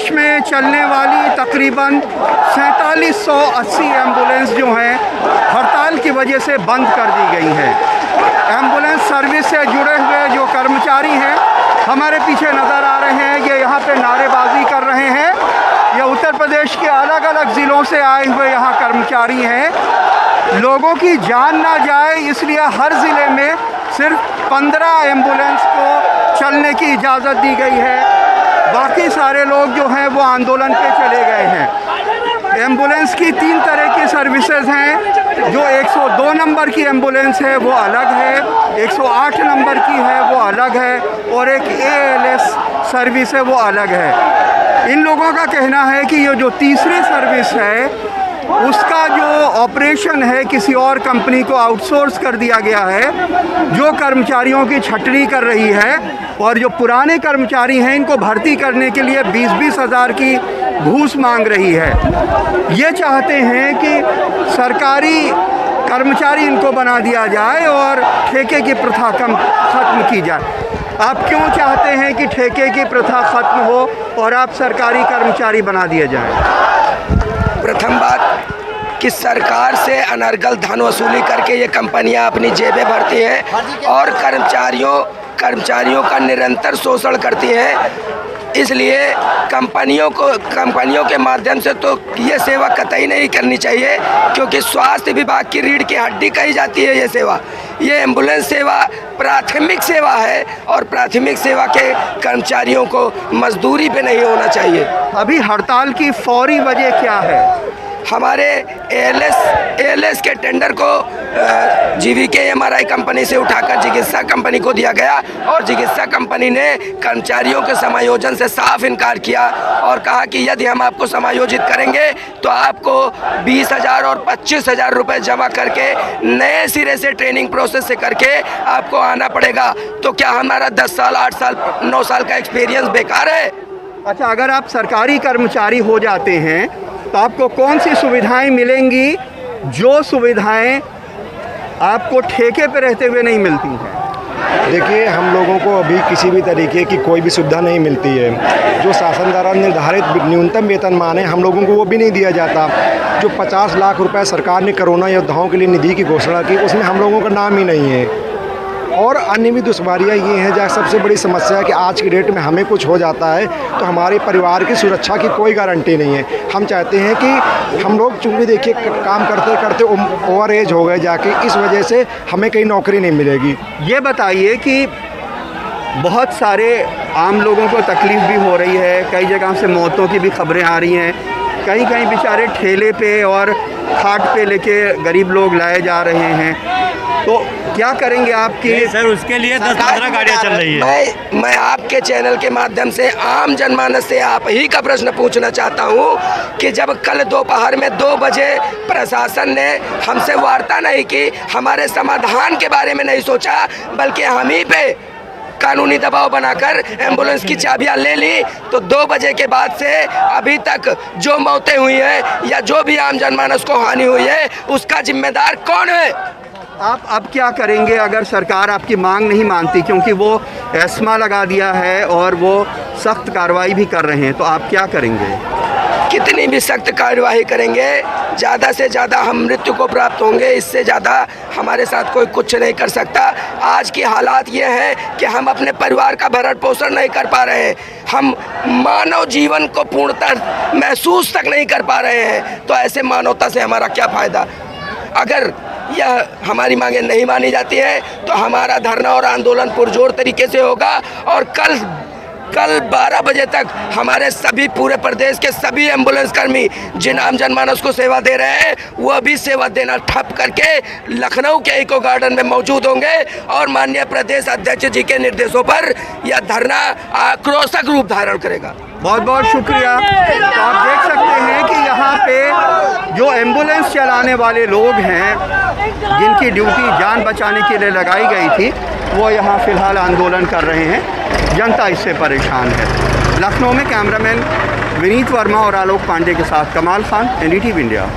प्रदेश में चलने वाली तकरीबन 4780 एम्बुलेंस जो हैं हड़ताल की वजह से बंद कर दी गई हैं। एम्बुलेंस सर्विस से जुड़े हुए जो कर्मचारी हैं हमारे पीछे नज़र आ रहे हैं, ये यहाँ पे नारेबाजी कर रहे हैं। ये उत्तर प्रदेश के अलग अलग ज़िलों से आए हुए यहाँ कर्मचारी हैं। लोगों की जान ना जाए इसलिए हर ज़िले में सिर्फ 15 एम्बुलेंस को चलने की इजाज़त दी गई है। बाकी सारे लोग जो हैं वो आंदोलन पे चले गए हैं। एम्बुलेंस की 3 तरह की सर्विसेज हैं। जो 102 नंबर की एम्बुलेंस है वो अलग है, 108 नंबर की है वो अलग है, और एक ALS सर्विस है वो अलग है। इन लोगों का कहना है कि ये जो तीसरी सर्विस है उसका जो ऑपरेशन है किसी और कंपनी को आउटसोर्स कर दिया गया है, जो कर्मचारियों की छटनी कर रही है, और जो पुराने कर्मचारी हैं इनको भर्ती करने के लिए 20-20 हज़ार की घूस मांग रही है। ये चाहते हैं कि सरकारी कर्मचारी इनको बना दिया जाए और ठेके की प्रथा ख़त्म की जाए। आप क्यों चाहते हैं कि ठेके की प्रथा ख़त्म हो और आप सरकारी कर्मचारी बना दिए जाएं? प्रथम बात कि सरकार से अनर्गल धन वसूली करके ये कंपनियां अपनी जेबें भरती हैं और कर्मचारियों का निरंतर शोषण करती हैं। इसलिए कंपनियों के माध्यम से तो ये सेवा कतई नहीं करनी चाहिए, क्योंकि स्वास्थ्य विभाग की रीढ़ की हड्डी कही जाती है ये सेवा। ये एम्बुलेंस सेवा प्राथमिक सेवा है और प्राथमिक सेवा के कर्मचारियों को मजदूरी पे नहीं होना चाहिए। अभी हड़ताल की फौरी वजह क्या है? हमारे ALS के टेंडर को GVK MRI कंपनी से उठाकर चिकित्सा कंपनी को दिया गया और चिकित्सा कंपनी ने कर्मचारियों के समायोजन से साफ इनकार किया और कहा कि यदि हम आपको समायोजित करेंगे तो आपको 20,000 और 25,000 रुपये जमा करके नए सिरे से ट्रेनिंग प्रोसेस से करके आपको आना पड़ेगा। तो क्या हमारा 10 साल 8 साल 9 साल का एक्सपीरियंस बेकार है? अच्छा, अगर आप सरकारी कर्मचारी हो जाते हैं तो आपको कौन सी सुविधाएं मिलेंगी जो सुविधाएं आपको ठेके पे रहते हुए नहीं मिलती हैं? देखिए, हम लोगों को अभी किसी भी तरीके की कोई भी सुविधा नहीं मिलती है। जो शासन द्वारा निर्धारित न्यूनतम वेतनमान है हम लोगों को वो भी नहीं दिया जाता। जो 50 लाख रुपए सरकार ने कोरोना योद्धाओं के लिए निधि की घोषणा की उसमें हम लोगों का नाम ही नहीं है। और अन्य भी दुश्वारियाँ ये हैं, जहाँ सबसे बड़ी समस्या है कि आज की डेट में हमें कुछ हो जाता है तो हमारे परिवार की सुरक्षा की कोई गारंटी नहीं है। हम चाहते हैं कि हम लोग चूँकि देखिए काम करते करते ओवर एज हो गए जाके, इस वजह से हमें कहीं नौकरी नहीं मिलेगी। ये बताइए कि बहुत सारे आम लोगों को तकलीफ़ भी हो रही है, कई जगह से मौतों की भी खबरें आ रही हैं, कहीं कहीं बेचारे ठेले पे और खाट पे लेके गरीब लोग लाए जा रहे हैं। तो क्या करेंगे आपकी? सर, उसके लिए 10-15 गाड़ियाँ चल रही है। मैं आपके चैनल के माध्यम से आम जनमानस से आप ही का प्रश्न पूछना चाहता हूँ कि जब कल दोपहर में 2 बजे प्रशासन ने हमसे वार्ता नहीं की, हमारे समाधान के बारे में नहीं सोचा, बल्कि हम ही पे कानूनी दबाव बनाकर एम्बुलेंस की चाबियां ले ली, तो 2 बजे के बाद से अभी तक जो मौतें हुई हैं या जो भी आम जनमानस को हानि हुई है उसका जिम्मेदार कौन है? आप अब क्या करेंगे अगर सरकार आपकी मांग नहीं मानती, क्योंकि वो एस्मा लगा दिया है और वो सख्त कार्रवाई भी कर रहे हैं, तो आप क्या करेंगे? कितनी भी सख्त कार्यवाही करेंगे, ज़्यादा से ज़्यादा हम मृत्यु को प्राप्त होंगे, इससे ज़्यादा हमारे साथ कोई कुछ नहीं कर सकता। आज की हालात ये है कि हम अपने परिवार का भरण पोषण नहीं कर पा रहे हैं, हम मानव जीवन को पूर्णतः महसूस तक नहीं कर पा रहे हैं, तो ऐसे मानवता से हमारा क्या फ़ायदा? अगर यह हमारी मांगें नहीं मानी जाती है तो हमारा धरना और आंदोलन पुरजोर तरीके से होगा और कल 12 बजे तक हमारे सभी पूरे प्रदेश के सभी एम्बुलेंस कर्मी जिन आम जनमानस को सेवा दे रहे हैं वो भी सेवा देना ठप करके लखनऊ के इको गार्डन में मौजूद होंगे और माननीय प्रदेश अध्यक्ष जी के निर्देशों पर यह धरना आक्रोशक रूप धारण करेगा। बहुत बहुत शुक्रिया। तो आप देख सकते हैं कि यहाँ पे जो एम्बुलेंस चलाने वाले लोग हैं जिनकी ड्यूटी जान बचाने के लिए लगाई गई थी वो यहाँ फ़िलहाल आंदोलन कर रहे हैं। जनता इससे परेशान है। लखनऊ में कैमरामैन विनीत वर्मा और आलोक पांडे के साथ कमाल खान, NDTV इंडिया।